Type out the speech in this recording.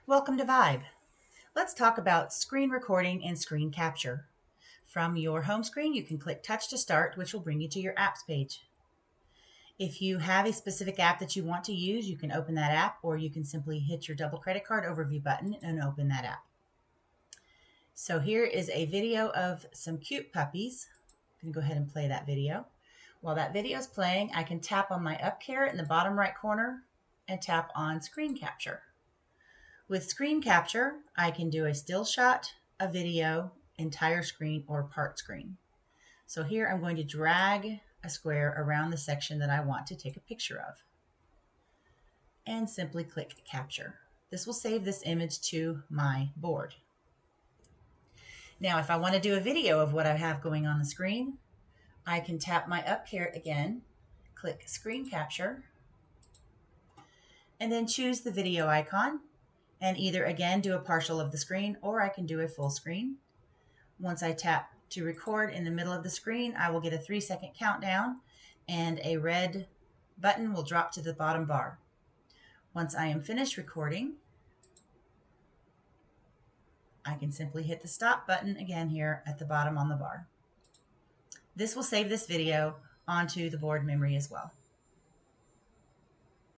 Welcome to Vibe. Let's talk about screen recording and screen capture. From your home screen, you can click Touch to start, which will bring you to your apps page. If you have a specific app that you want to use, you can open that app, or you can simply hit your double credit card overview button and open that app. So here is a video of some cute puppies. I'm going to go ahead and play that video. While that video is playing, I can tap on my up caret in the bottom right corner and tap on screen capture. With screen capture, I can do a still shot, a video, entire screen, or part screen. So here I'm going to drag a square around the section that I want to take a picture of and simply click capture. This will save this image to my board. Now, if I want to do a video of what I have going on the screen, I can tap my up caret again, click screen capture, and then choose the video icon and either again do a partial of the screen, or I can do a full screen. Once I tap to record in the middle of the screen, I will get a 3-second countdown and a red button will drop to the bottom bar. Once I am finished recording, I can simply hit the stop button again here at the bottom on the bar. This will save this video onto the board memory as well.